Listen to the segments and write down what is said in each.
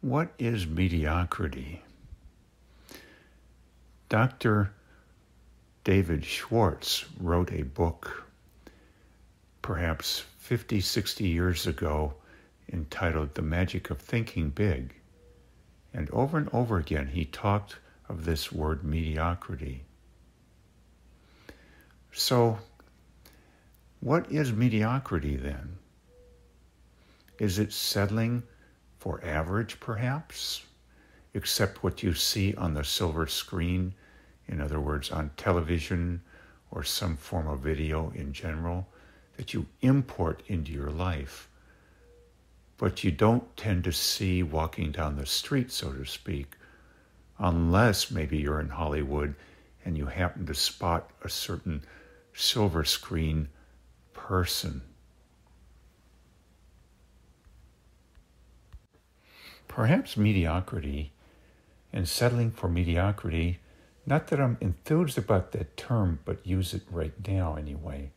What is mediocrity? Dr. David Schwartz wrote a book perhaps 50, 60 years ago entitled The Magic of Thinking Big. And over again, he talked of this word mediocrity. So, what is mediocrity then? Is it settling for average, perhaps? Except what you see on the silver screen, in other words, on television or some form of video in general, that you import into your life, but you don't tend to see walking down the street, so to speak, unless maybe you're in Hollywood and you happen to spot a certain silver screen person. Perhaps mediocrity and settling for mediocrity, not that I'm enthused about that term, but use it right now anyway,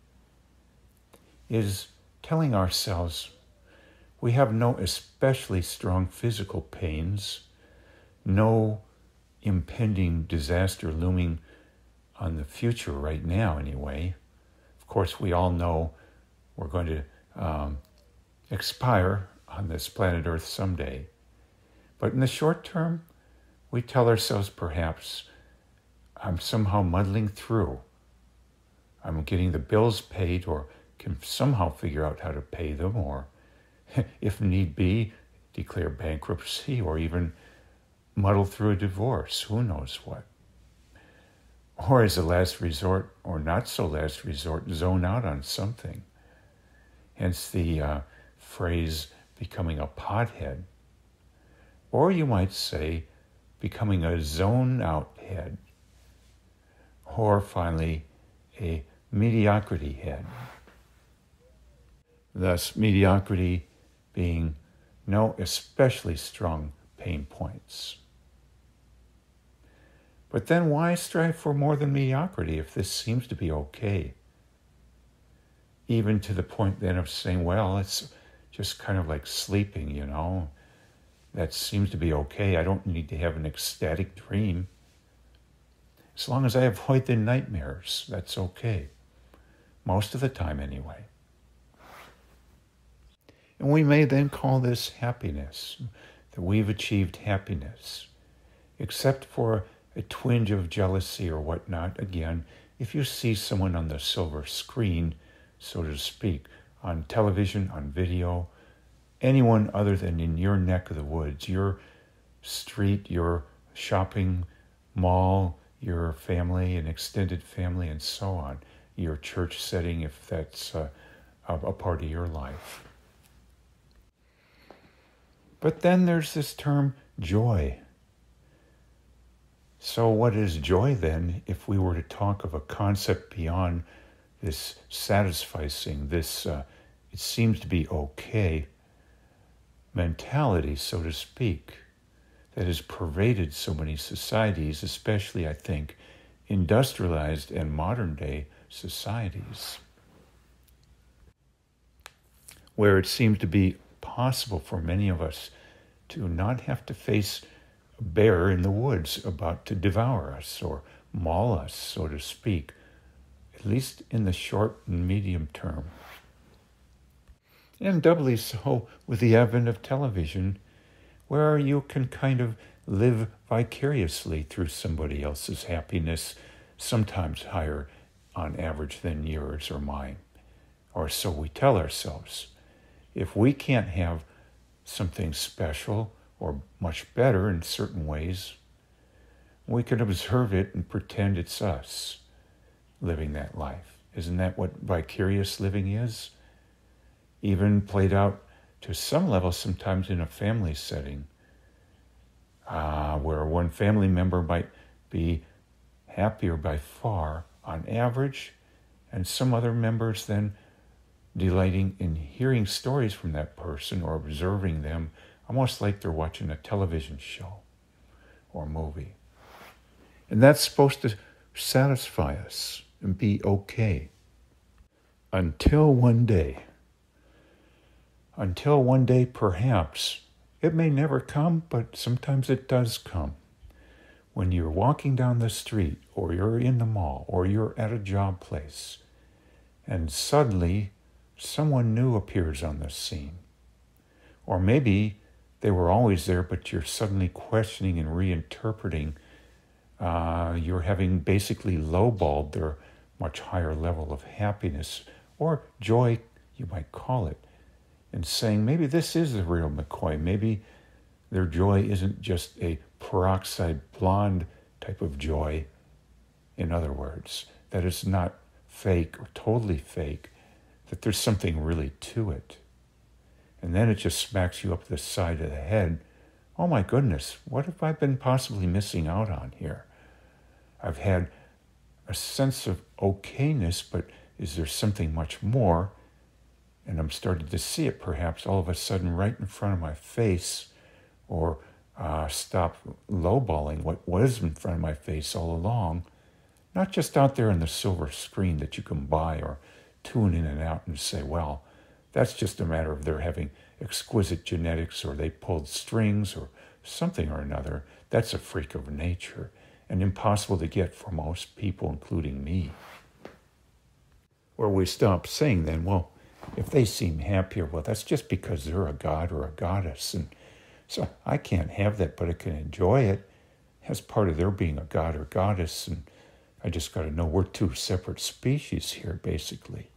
is telling ourselves we have no especially strong physical pains, no impending disaster looming on the future right now anyway. Of course, we all know we're going to expire on this planet Earth someday. But in the short term, we tell ourselves perhaps, I'm somehow muddling through. I'm getting the bills paid or can somehow figure out how to pay them or, if need be, declare bankruptcy or even muddle through a divorce, who knows what. Or as a last resort, or not so last resort, zone out on something. Hence the phrase, becoming a pothead. Or you might say, becoming a zone-out head. Or finally, a mediocrity head. Thus, mediocrity being no especially strong pain points. But then why strive for more than mediocrity if this seems to be okay? Even to the point then of saying, well, it's just kind of like sleeping, you know. That seems to be okay. I don't need to have an ecstatic dream. As long as I avoid the nightmares, that's okay. Most of the time anyway. And we may then call this happiness, that we've achieved happiness, except for a twinge of jealousy or whatnot. Again, if you see someone on the silver screen, so to speak, on television, on video, anyone other than in your neck of the woods, your street, your shopping mall, your family and extended family, and so on, your church setting, if that's a part of your life. But then there's this term, joy. So what is joy then, if we were to talk of a concept beyond this satisficing, this it seems to be okay mentality, so to speak, that has pervaded so many societies, especially, I think, industrialized and modern-day societies, where it seems to be possible for many of us to not have to face a bear in the woods about to devour us or maul us, so to speak, at least in the short and medium term. And doubly so with the advent of television, where you can kind of live vicariously through somebody else's happiness, sometimes higher on average than yours or mine. Or so we tell ourselves. If we can't have something special or much better in certain ways, we can observe it and pretend it's us living that life. Isn't that what vicarious living is? Even played out to some level sometimes in a family setting, where one family member might be happier by far on average, and some other members then delighting in hearing stories from that person or observing them, almost like they're watching a television show or movie. And that's supposed to satisfy us and be okay. Until one day, perhaps, It may never come, but sometimes it does come. When you're walking down the street, or you're in the mall, or you're at a job place, and suddenly someone new appears on the scene. Or maybe they were always there, but you're suddenly questioning and reinterpreting. You're having basically lowballed their much higher level of happiness, or joy, you might call it, and saying, maybe this is the real McCoy. Maybe their joy isn't just a peroxide blonde type of joy. In other words, that it's not fake or totally fake, that there's something really to it. And then it just smacks you up the side of the head. Oh my goodness, what have I been possibly missing out on here? I've had a sense of okayness, but is there something much more? And I'm starting to see it perhaps all of a sudden right in front of my face, or stop lowballing what was in front of my face all along, not just out there on the silver screen that you can buy or tune in and out and say, well, that's just a matter of they're having exquisite genetics, or they pulled strings or something or another. That's a freak of nature and impossible to get for most people, including me. Or we stop saying then, well, if they seem happier, well, that's just because they're a god or a goddess. And so I can't have that, but I can enjoy it as part of their being a god or goddess. And I just got to know we're two separate species here, basically.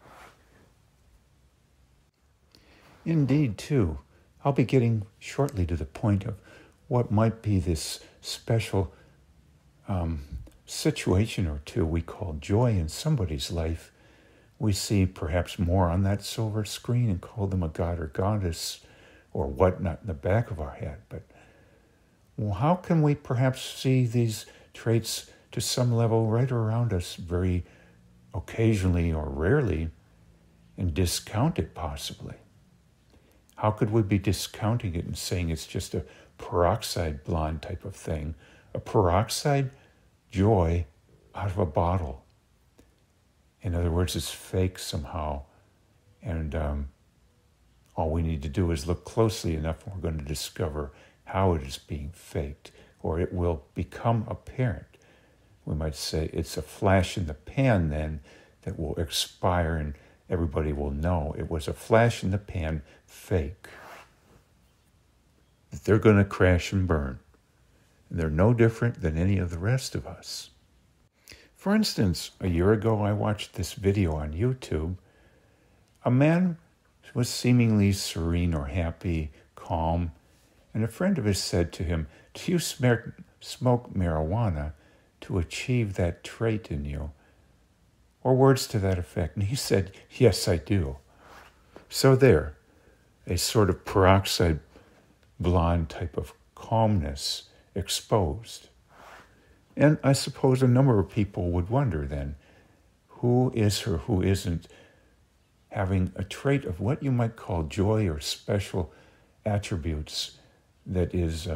Indeed, too, I'll be getting shortly to the point of what might be this special situation or two we call joy in somebody's life. We see perhaps more on that silver screen and call them a god or goddess or whatnot in the back of our head. But well, how can we perhaps see these traits to some level right around us very occasionally or rarely and discount it possibly? How could we be discounting it and saying it's just a peroxide blonde type of thing, a peroxide joy out of a bottle? In other words, it's fake somehow, and all we need to do is look closely enough and we're going to discover how it is being faked, or it will become apparent. We might say it's a flash in the pan then that will expire and everybody will know it was a flash in the pan fake. That they're going to crash and burn. And they're no different than any of the rest of us. For instance, a year ago I watched this video on YouTube. A man was seemingly serene or happy, calm, and a friend of his said to him, "Do you smoke marijuana to achieve that trait in you?" Or words to that effect. And he said, "Yes, I do." So there, a sort of peroxide blonde type of calmness exposed. And I suppose a number of people would wonder then, who is or who isn't having a trait of what you might call joy or special attributes that is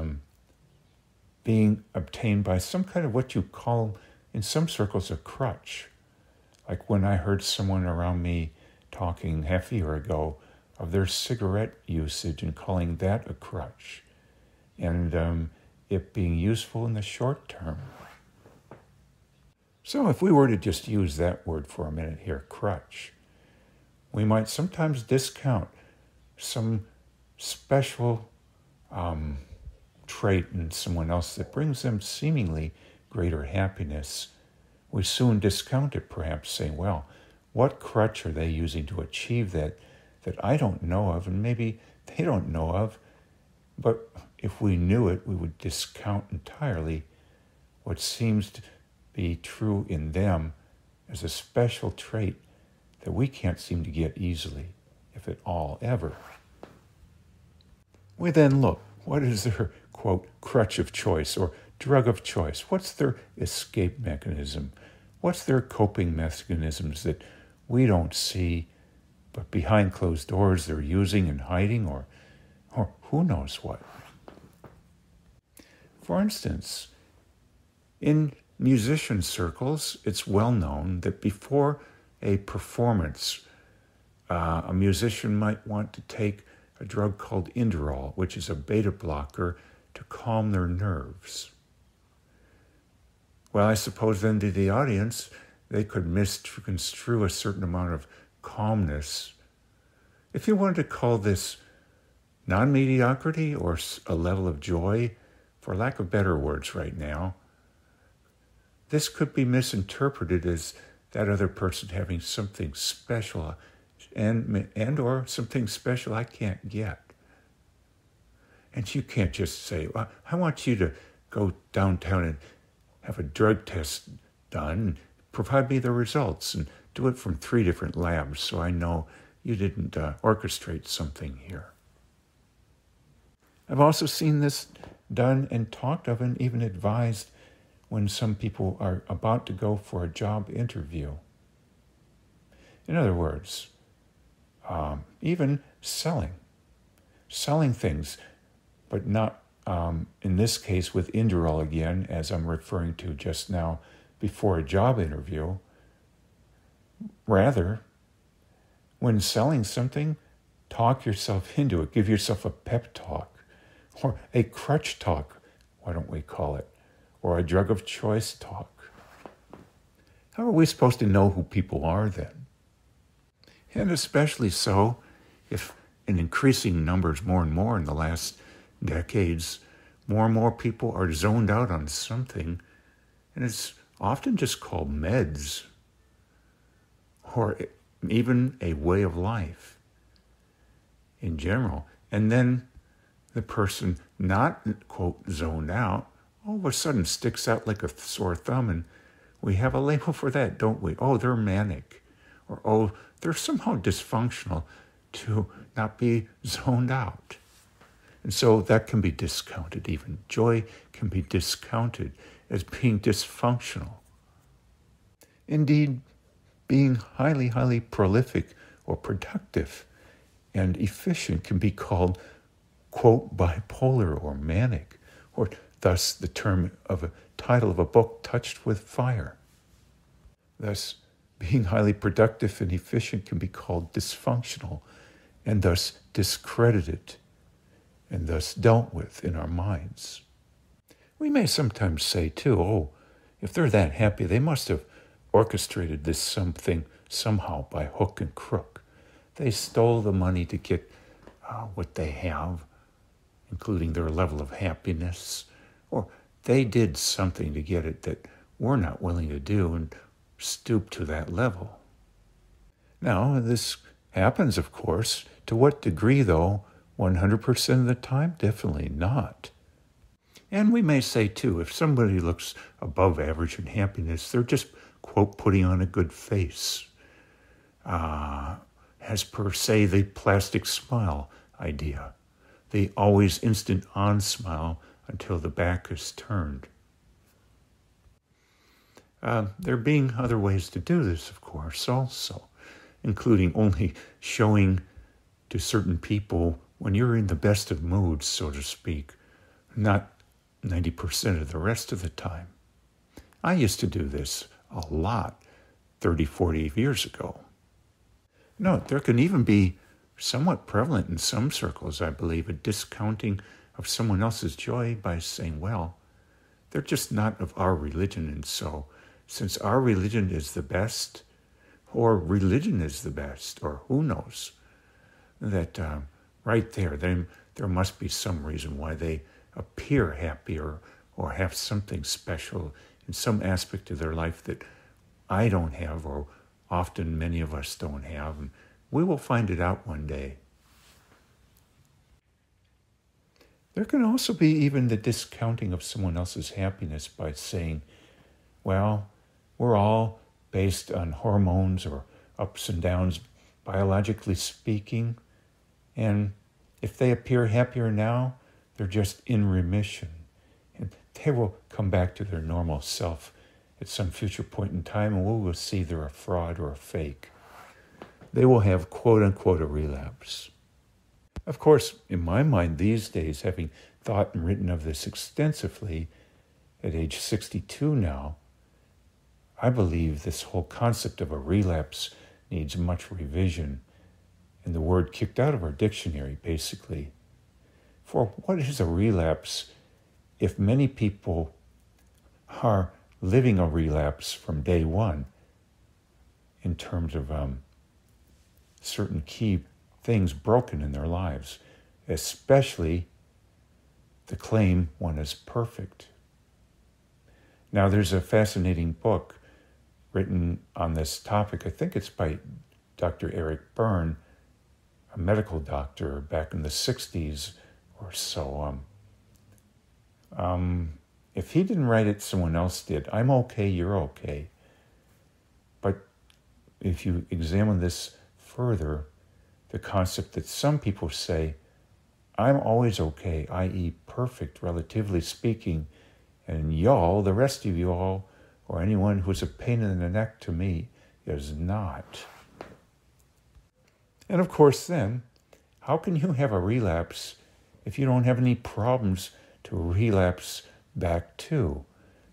being obtained by some kind of what you call in some circles a crutch. Like when I heard someone around me talking half a year ago of their cigarette usage and calling that a crutch, and it being useful in the short term. So if we were to just use that word for a minute here, crutch, we might sometimes discount some special trait in someone else that brings them seemingly greater happiness. We soon discount it, perhaps saying, well, what crutch are they using to achieve that I don't know of, and maybe they don't know of, but if we knew it, we would discount entirely what seems to be true in them as a special trait that we can't seem to get easily, if at all, ever. We then look, what is their, quote, crutch of choice or drug of choice? What's their escape mechanism? What's their coping mechanisms that we don't see, but behind closed doors they're using and hiding, or who knows what? For instance, in musician circles, it's well known that before a performance, a musician might want to take a drug called Inderol, which is a beta blocker to calm their nerves. Well, I suppose then to the audience, they could misconstrue a certain amount of calmness. If you wanted to call this non-mediocrity or a level of joy, for lack of better words right now, this could be misinterpreted as that other person having something special and or something special I can't get. And you can't just say, well, I want you to go downtown and have a drug test done, and provide me the results, and do it from 3 different labs so I know you didn't orchestrate something here. I've also seen this done and talked of and even advised when some people are about to go for a job interview. In other words, even selling things, but not in this case with Inderol again, as I'm referring to just now, before a job interview. Rather, when selling something, talk yourself into it. Give yourself a pep talk, or a crutch talk, why don't we call it, or a drug of choice talk. How are we supposed to know who people are then? And especially so if in increasing numbers more and more in the last decades, more and more people are zoned out on something, and it's often just called meds, or even a way of life in general. And then the person not, quote, zoned out, all of a sudden sticks out like a sore thumb, and we have a label for that, don't we? Oh, they're manic, or oh, they're somehow dysfunctional to not be zoned out. And so that can be discounted. Even joy can be discounted as being dysfunctional. Indeed, being highly, highly prolific or productive and efficient can be called, quote, bipolar or manic, or thus the term of a title of a book, Touched with Fire. Thus, being highly productive and efficient can be called dysfunctional and thus discredited and thus dealt with in our minds. We may sometimes say, too, oh, if they're that happy, they must have orchestrated this something somehow by hook and crook. They stole the money to get what they have, including their level of happiness, or they did something to get it that we're not willing to do and stoop to that level. Now, this happens, of course. To what degree, though? 100% of the time? Definitely not. And we may say, too, if somebody looks above average in happiness, they're just, quote, putting on a good face. As per se, the plastic smile idea. The always instant on smile until the back is turned. There being other ways to do this, of course, also, including only showing to certain people when you're in the best of moods, so to speak, not 90% of the rest of the time. I used to do this a lot 30, 40 years ago. No, there can even be somewhat prevalent in some circles, I believe, a discounting of someone else's joy by saying, well, they're just not of our religion, and so since our religion is the best, or religion is the best, or who knows, that right there must be some reason why they appear happier or have something special in some aspect of their life that I don't have, or often many of us don't have, and we will find it out one day. There can also be even the discounting of someone else's happiness by saying, well, we're all based on hormones or ups and downs, biologically speaking, and if they appear happier now, they're just in remission, and they will come back to their normal self at some future point in time, and we will see they're a fraud or a fake. They will have, quote-unquote, a relapse. Of course, in my mind these days, having thought and written of this extensively at age 62 now, I believe this whole concept of a relapse needs much revision, and the word kicked out of our dictionary, basically. For what is a relapse if many people are living a relapse from day one in terms of certain key things broken in their lives, especially the claim one is perfect? Now, there's a fascinating book written on this topic. I think it's by Dr. Eric Byrne, a medical doctor back in the 60s or so. If he didn't write it, someone else did. I'm okay, you're okay. But if you examine this further, the concept that some people say, I'm always okay, i.e. perfect, relatively speaking, and y'all, the rest of you all, or anyone who's a pain in the neck to me, is not. And of course then, how can you have a relapse if you don't have any problems to relapse back to?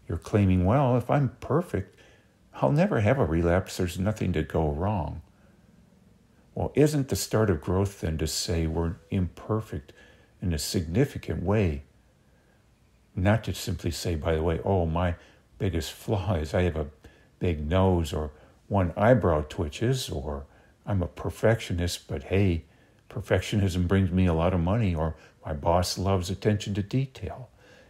You're claiming, well, if I'm perfect, I'll never have a relapse, there's nothing to go wrong. Well, isn't the start of growth then to say we're imperfect in a significant way? Not to simply say, by the way, oh, my biggest flaw is I have a big nose, or one eyebrow twitches, or I'm a perfectionist, but hey, perfectionism brings me a lot of money, or my boss loves attention to detail.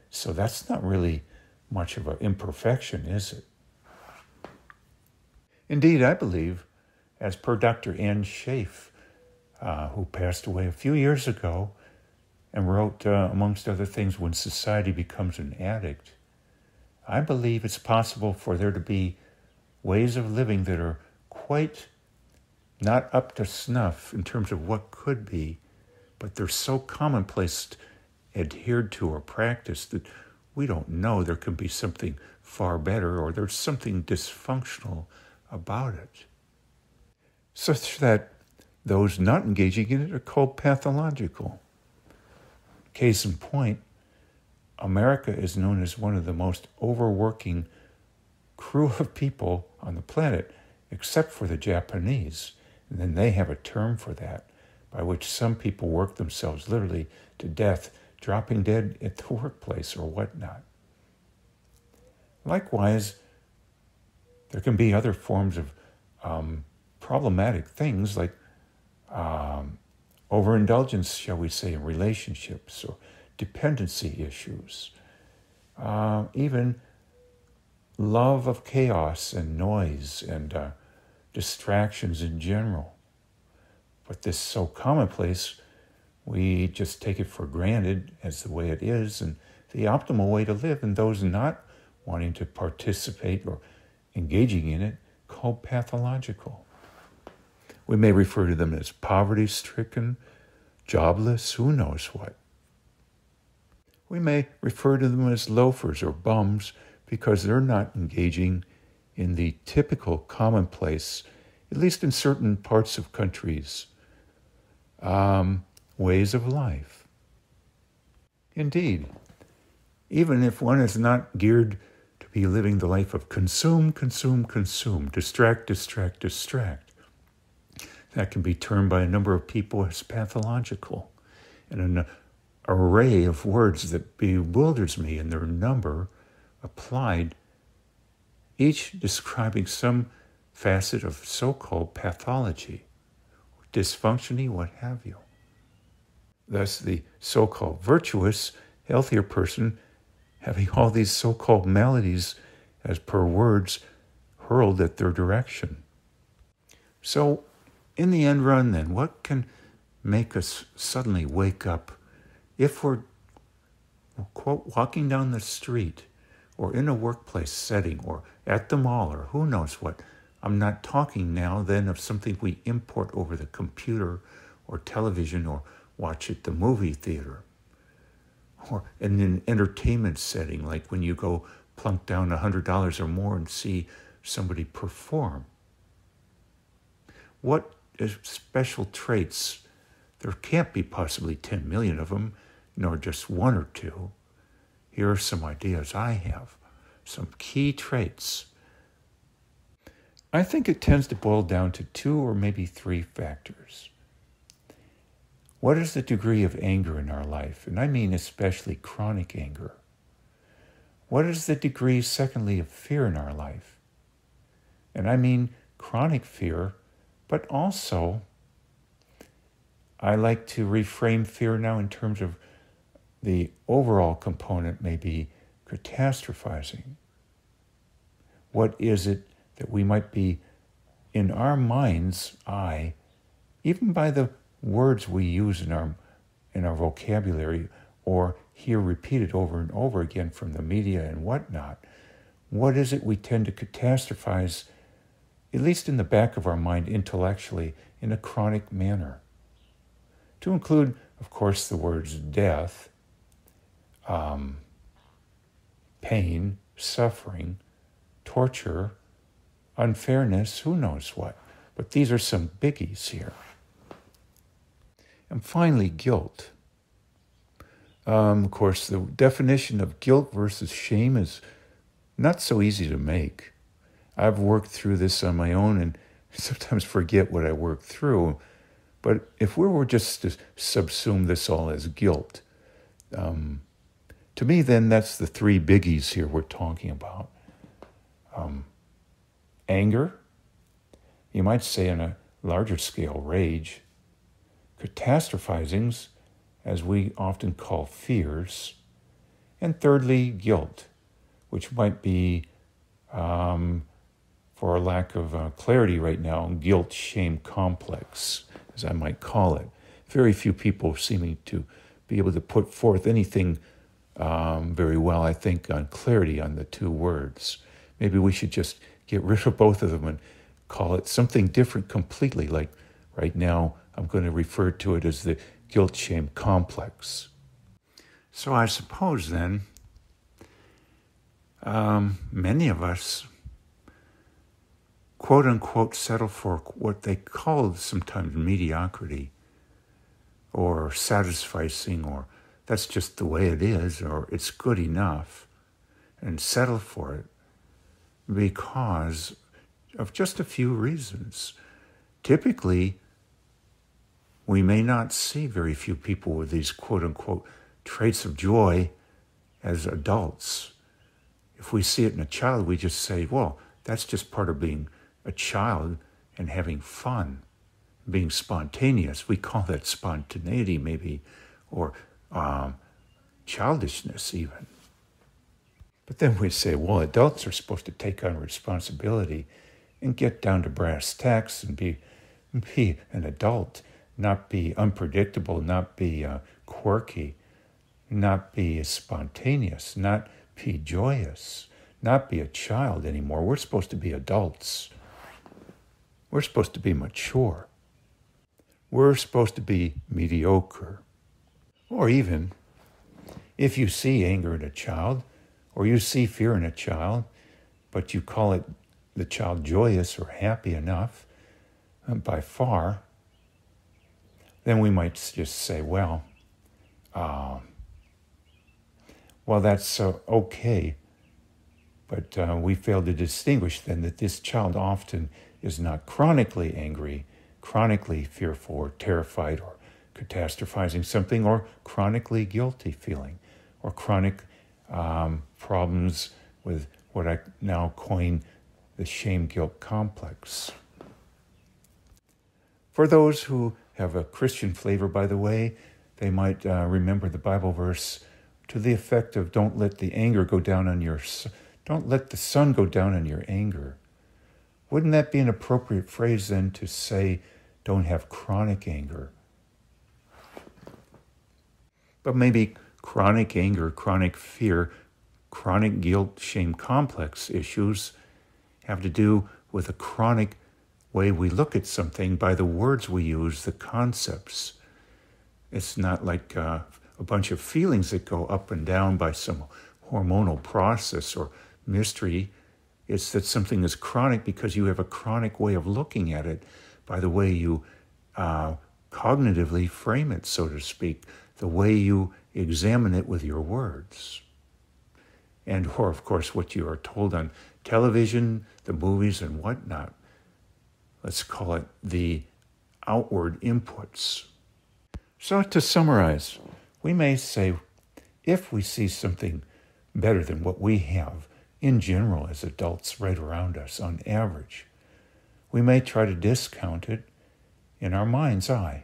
So that's not really much of an imperfection, is it? Indeed, I believe, as per Dr. Ann Schaaf, who passed away a few years ago and wrote, amongst other things, When Society Becomes an Addict, I believe it's possible for there to be ways of living that are quite not up to snuff in terms of what could be, but they're so commonplace, adhered to or practiced, that we don't know there can be something far better, or there's something dysfunctional about it, such that those not engaging in it are called pathological. Case in point, America is known as one of the most overworking crew of people on the planet, except for the Japanese. And then they have a term for that, by which some people work themselves literally to death, dropping dead at the workplace or whatnot. Likewise, there can be other forms of problematic things like overindulgence, shall we say, in relationships, or dependency issues, even love of chaos and noise and distractions in general. But this is so commonplace, we just take it for granted as the way it is and the optimal way to live, and those not wanting to participate or engaging in it called pathological. We may refer to them as poverty-stricken, jobless, who knows what. We may refer to them as loafers or bums because they're not engaging in the typical commonplace, at least in certain parts of countries, ways of life. Indeed, even if one is not geared to be living the life of consume, consume, consume, distract, distract, distract, that can be termed by a number of people as pathological, and an array of words that bewilders me in their number applied, each describing some facet of so-called pathology, dysfunctioning, what have you. Thus, the so-called virtuous, healthier person having all these so-called maladies as per words hurled at their direction. So, in the end run then, what can make us suddenly wake up if we're, quote, walking down the street or in a workplace setting or at the mall or who knows what? I'm not talking now then of something we import over the computer or television or watch at the movie theater, or in an entertainment setting, like when you go plunk down $100 or more and see somebody perform. What special traits? There can't be possibly 10 million of them, nor just one or two. Here are some ideas I have, some key traits. I think it tends to boil down to 2 or maybe 3 factors. What is the degree of anger in our life? And I mean especially chronic anger. What is the degree, secondly, of fear in our life? And I mean chronic fear, but also I like to reframe fear now in terms of the overall component, maybe catastrophizing. What is it that we might be, in our mind's eye, even by the words we use in our vocabulary or hear repeated over and over again from the media and whatnot, what is it we tend to catastrophize, at least in the back of our mind intellectually, in a chronic manner? To include, of course, the words death, pain, suffering, torture, unfairness, who knows what. But these are some biggies here. And finally, guilt. Of course, the definition of guilt versus shame is not so easy to make. I've worked through this on my own and sometimes forget what I worked through. But if we were just to subsume this all as guilt, to me, then that's the three biggies here we're talking about. Anger, you might say on a larger scale, rage. Catastrophizings, as we often call fears. And thirdly, guilt, which might be, for a lack of clarity right now, guilt-shame complex, as I might call it. Very few people seeming to be able to put forth anything very well, I think, on clarity on the two words. Maybe we should just get rid of both of them and call it something different completely. Like right now, I'm going to refer to it as the guilt-shame complex. So I suppose then, many of us, quote-unquote, settle for what they call sometimes mediocrity, or satisficing, or that's just the way it is, or it's good enough, and settle for it because of just a few reasons. Typically, we may not see very few people with these quote-unquote traits of joy as adults. If we see it in a child, we just say, well, that's just part of being a child and having fun, being spontaneous. We call that spontaneity maybe, or childishness even. But then we say, well, adults are supposed to take on responsibility and get down to brass tacks and be an adult, not be unpredictable, not be quirky, not be spontaneous, not be joyous, not be a child anymore. We're supposed to be adults. We're supposed to be mature. We're supposed to be mediocre. Or even, if you see anger in a child, or you see fear in a child, but you call it the child joyous or happy enough, by far, then we might just say, well, that's okay. But we fail to distinguish then that this child often is not chronically angry, chronically fearful or terrified or catastrophizing something, or chronically guilty feeling, or chronic problems with what I now coin the shame-guilt complex. For those who have a Christian flavor, by the way, they might remember the Bible verse to the effect of don't let the sun go down on your anger. Wouldn't that be an appropriate phrase then to say don't have chronic anger? But maybe chronic anger, chronic fear, chronic guilt, shame complex issues have to do with a chronic way we look at something by the words we use, the concepts. It's not like a bunch of feelings that go up and down by some hormonal process or mystery. It's that something is chronic because you have a chronic way of looking at it by the way you cognitively frame it, so to speak, the way you examine it with your words. Or, of course, what you are told on television, the movies, and whatnot. Let's call it the outward inputs. So to summarize, we may say, if we see something better than what we have in general as adults right around us on average, we may try to discount it in our mind's eye.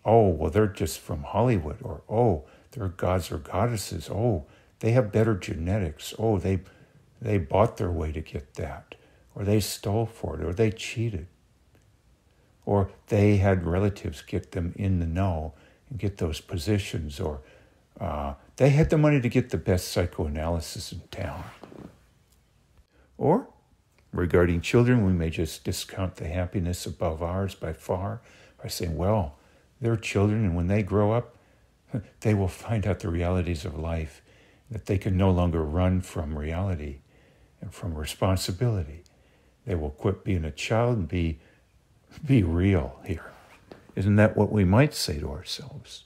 Oh, well, they're just from Hollywood, or oh, they're gods or goddesses. Oh, they have better genetics. Oh, they bought their way to get that, or they stole for it, or they cheated, or they had relatives get them in the know and get those positions, or they had the money to get the best psychoanalysis in town. Or, regarding children, we may just discount the happiness above ours by far by saying, well, they're children, and when they grow up, they will find out the realities of life, that they can no longer run from reality and from responsibility. They will quit being a child and be real here. Isn't that what we might say to ourselves?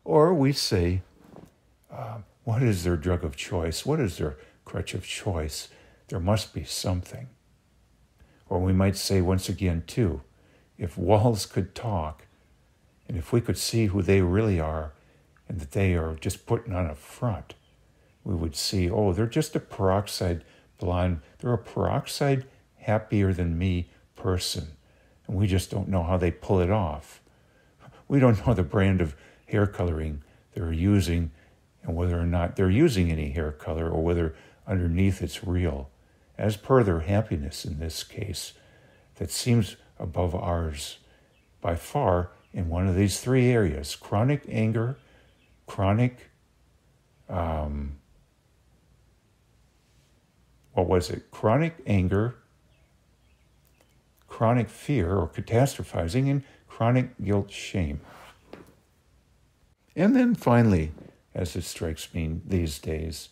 Or we say, what is their drug of choice? What is their crutch of choice? There must be something. Or we might say once again, too, if walls could talk, and if we could see who they really are, and that they are just putting on a front, we would see, oh, they're just a peroxide blonde. They're a peroxide happier than me person. And we just don't know how they pull it off. We don't know the brand of hair coloring they're using and whether or not they're using any hair color or whether underneath it's real, as per their happiness in this case, that seems above ours by far in one of these three areas: chronic anger, chronic, chronic anger, chronic fear or catastrophizing, and chronic guilt, shame. And then finally, as it strikes me these days,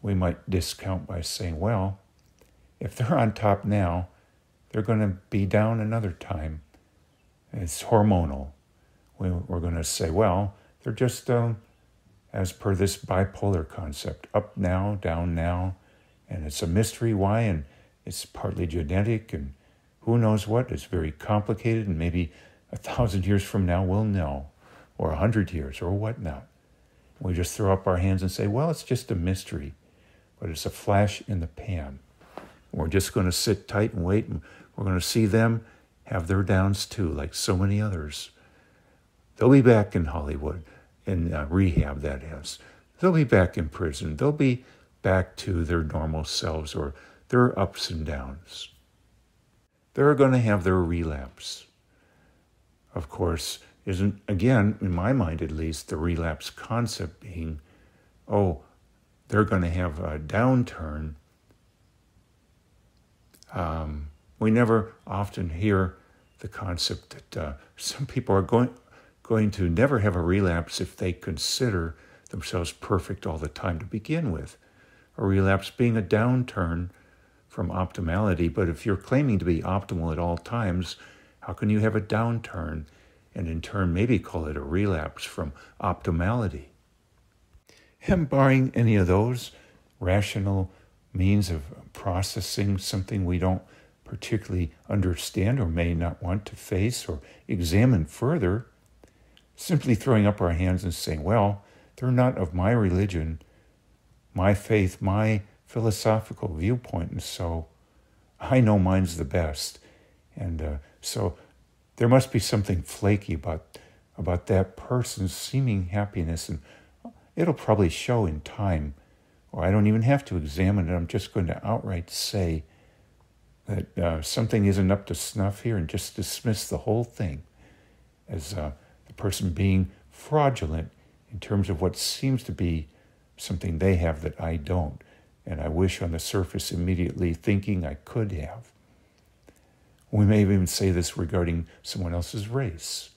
we might discount by saying, well, if they're on top now, they're going to be down another time. It's hormonal. We're going to say, well, they're just, as per this bipolar concept, up now, down now, and it's a mystery why, and it's partly genetic, and who knows what. It's very complicated, and maybe 1,000 years from now we'll know, or 100 years, or whatnot. We just throw up our hands and say, well, it's just a mystery, but it's a flash in the pan. We're just going to sit tight and wait, and we're going to see them have their downs too, like so many others. They'll be back in Hollywood, in rehab, that is. They'll be back in prison. They'll be back to their normal selves or their ups and downs. They're going to have their relapse. Of course, isn't, again, in my mind at least, the relapse concept being, oh, they're going to have a downturn. We never often hear the concept that some people are going to never have a relapse if they consider themselves perfect all the time to begin with. A relapse being a downturn from optimality, but if you're claiming to be optimal at all times, how can you have a downturn and in turn maybe call it a relapse from optimality? And barring any of those rational means of processing something we don't particularly understand or may not want to face or examine further, simply throwing up our hands and saying, well, they're not of my religion, my faith, my philosophical viewpoint, and so I know mine's the best. And so there must be something flaky about that person's seeming happiness, and it'll probably show in time, or I don't even have to examine it. I'm just going to outright say that something isn't up to snuff here and just dismiss the whole thing as the person being fraudulent in terms of what seems to be something they have that I don't, and I wish on the surface immediately thinking I could have. We may even say this regarding someone else's race.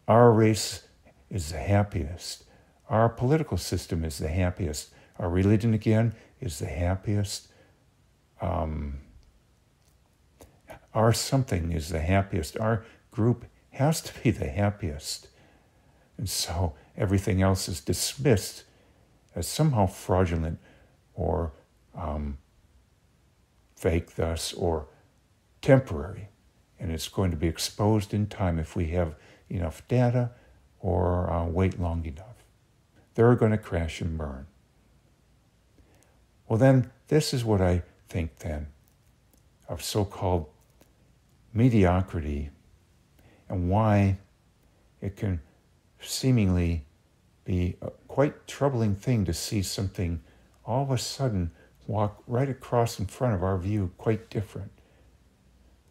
Our race is the happiest. Our political system is the happiest. Our religion, again, is the happiest. Our something is the happiest. Our group has to be the happiest. And so everything else is dismissed as somehow fraudulent or fake thus, or temporary. And it's going to be exposed in time if we have enough data or wait long enough. They're going to crash and burn. Well, then, this is what I think then of so-called mediocrity and why it can seemingly be a quite troubling thing to see something all of a sudden walk right across in front of our view quite different.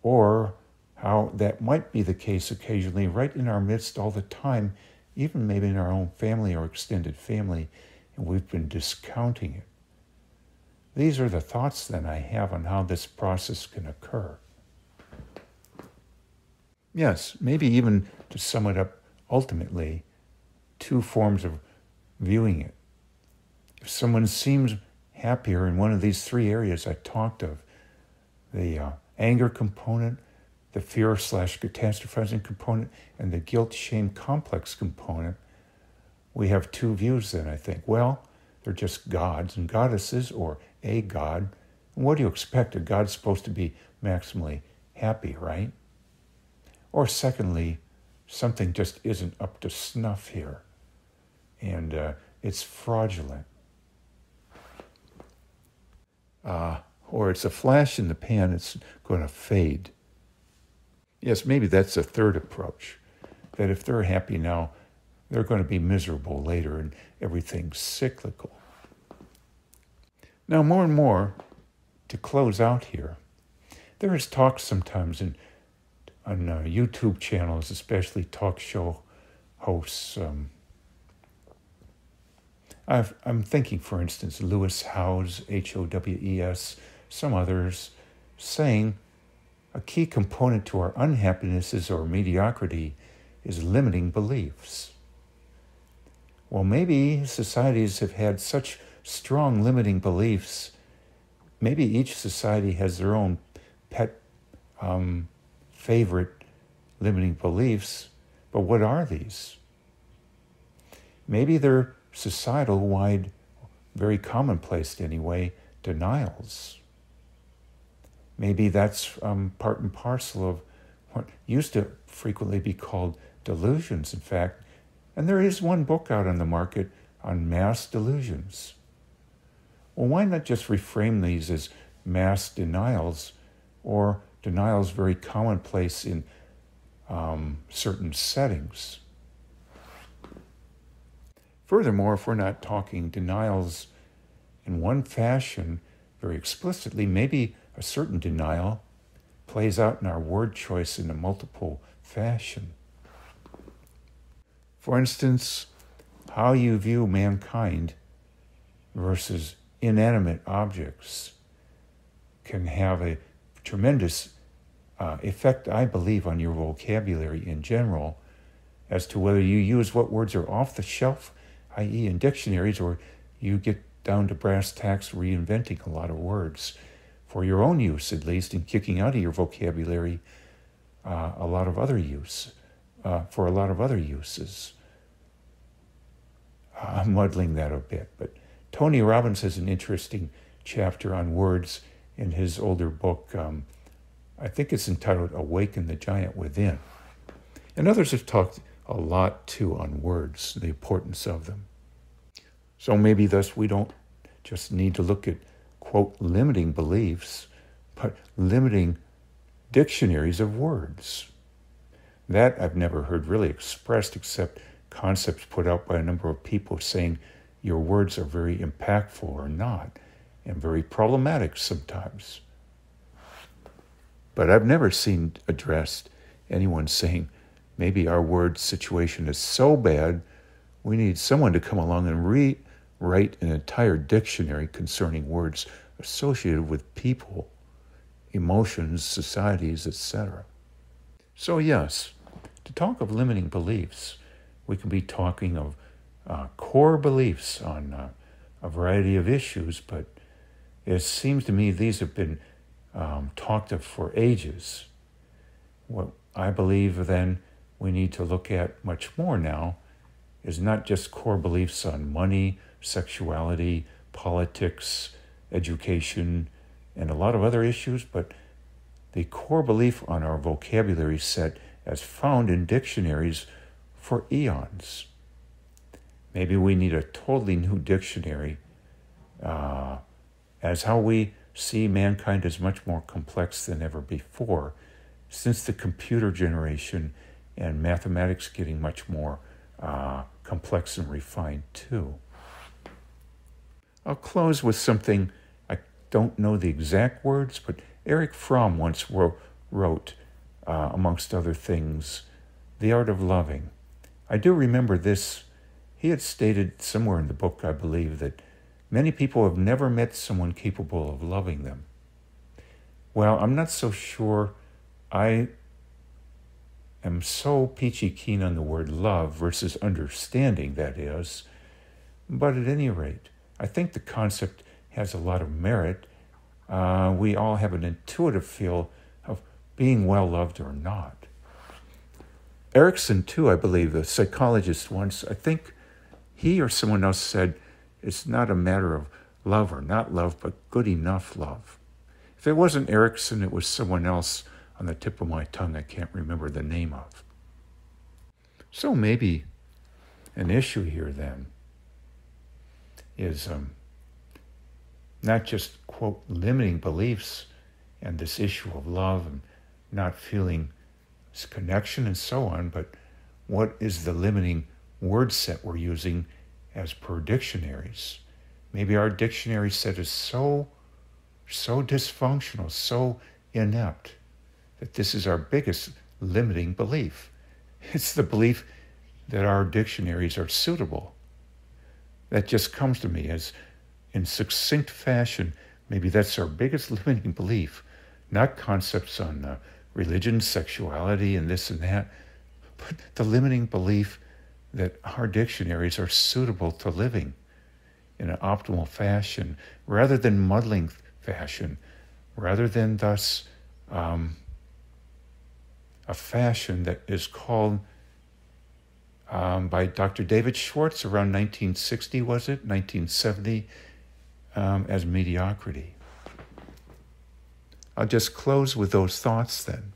Or how that might be the case occasionally right in our midst all the time, even maybe in our own family or extended family, and we've been discounting it. These are the thoughts then I have on how this process can occur. Yes, maybe even to sum it up ultimately, two forms of viewing it. If someone seems happier in one of these three areas I talked of, the anger component, the fear/catastrophizing component, and the guilt-shame complex component, we have two views then, I think. Well, they're just gods and goddesses, or a god. And what do you expect? A god's supposed to be maximally happy, right? Or secondly, something just isn't up to snuff here, and it's fraudulent. Or it's a flash in the pan, it's going to fade. Yes, maybe that's a third approach, that if they're happy now, they're going to be miserable later and everything's cyclical. Now, more and more, to close out here, there is talk sometimes on YouTube channels, especially talk show hosts. I'm thinking, for instance, Lewis Howes, Howes, some others, saying a key component to our unhappinesses or mediocrity is limiting beliefs. Well, maybe societies have had such strong limiting beliefs. Maybe each society has their own pet favorite limiting beliefs, but what are these? Maybe they're societal-wide, very commonplace anyway, denials. Maybe that's part and parcel of what used to frequently be called delusions, in fact. And there is one book out on the market on mass delusions. Well, why not just reframe these as mass denials, or denials very commonplace in certain settings? Furthermore, if we're not talking denials in one fashion very explicitly, maybe a certain denial plays out in our word choice in a multiple fashion. For instance, how you view mankind versus inanimate objects can have a tremendous effect, I believe, on your vocabulary in general, as to whether you use what words are off the shelf, i.e. in dictionaries, or you get down to brass tacks reinventing a lot of words for your own use, at least, and kicking out of your vocabulary a lot of other use, for a lot of other uses. I'm muddling that a bit, but Tony Robbins has an interesting chapter on words in his older book. I think it's entitled Awaken the Giant Within. And others have talked a lot, too, on words, the importance of them. So maybe thus we don't just need to look at, quote, limiting beliefs, but limiting dictionaries of words. That I've never heard really expressed, except concepts put out by a number of people saying your words are very impactful or not, and very problematic sometimes. But I've never seen addressed anyone saying, maybe our word situation is so bad, we need someone to come along and rewrite an entire dictionary concerning words associated with people, emotions, societies, etc. So yes, to talk of limiting beliefs, we can be talking of core beliefs on a variety of issues, but it seems to me these have been talked of for ages. What I believe then we need to look at much more now is not just core beliefs on money, sexuality, politics, education, and a lot of other issues, but the core belief on our vocabulary set as found in dictionaries for eons. Maybe we need a totally new dictionary, as how we see mankind as much more complex than ever before, since the computer generation and mathematics getting much more complex and refined too. I'll close with something, I don't know the exact words, but Erich Fromm once wrote, amongst other things, The Art of Loving. I do remember this. He had stated somewhere in the book, I believe, that many people have never met someone capable of loving them. Well, I'm not so sure I am so peachy keen on the word love versus understanding, that is. But at any rate, I think the concept has a lot of merit. We all have an intuitive feel of being well loved or not. Erickson, too, I believe, the psychologist once, I think he or someone else said, it's not a matter of love or not love, but good enough love. If it wasn't Erickson, it was someone else on the tip of my tongue I can't remember the name of. So maybe an issue here then is not just, quote, limiting beliefs and this issue of love and not feeling this connection and so on, but what is the limiting word set we're using as per dictionaries? Maybe our dictionary set is so dysfunctional, so inept, that this is our biggest limiting belief. It's the belief that our dictionaries are suitable. That just comes to me as, in succinct fashion, maybe that's our biggest limiting belief, not concepts on religion, sexuality, and this and that, but the limiting belief that our dictionaries are suitable to living in an optimal fashion, rather than muddling fashion, rather than thus a fashion that is called by Dr. David Schwartz around 1960, was it? 1970, as mediocrity. I'll just close with those thoughts then.